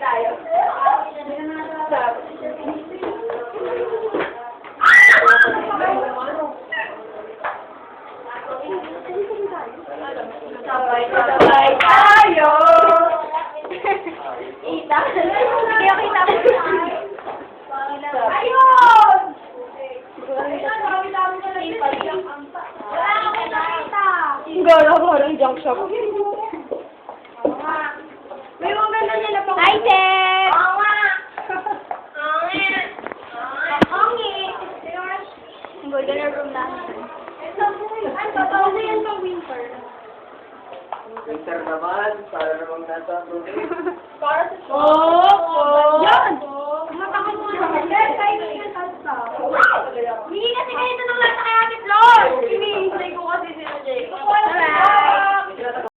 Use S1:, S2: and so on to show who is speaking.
S1: tayo. Sabay tayo! Ita. Hindi ako kita mo. Ayun! Wala akong nakita.
S2: Gala ko ng junk shop.
S1: May moment na nila pang...
S2: Hi, Ted!
S1: Oo nga! Oo nga! Oo nga!
S2: Ang golden room namin.
S1: Ay, babaw na yan pang winter.
S3: Winter naman, para namang nasa
S1: Para sa...
S2: Oh!
S1: Yan! Matakot mo naman. Kahit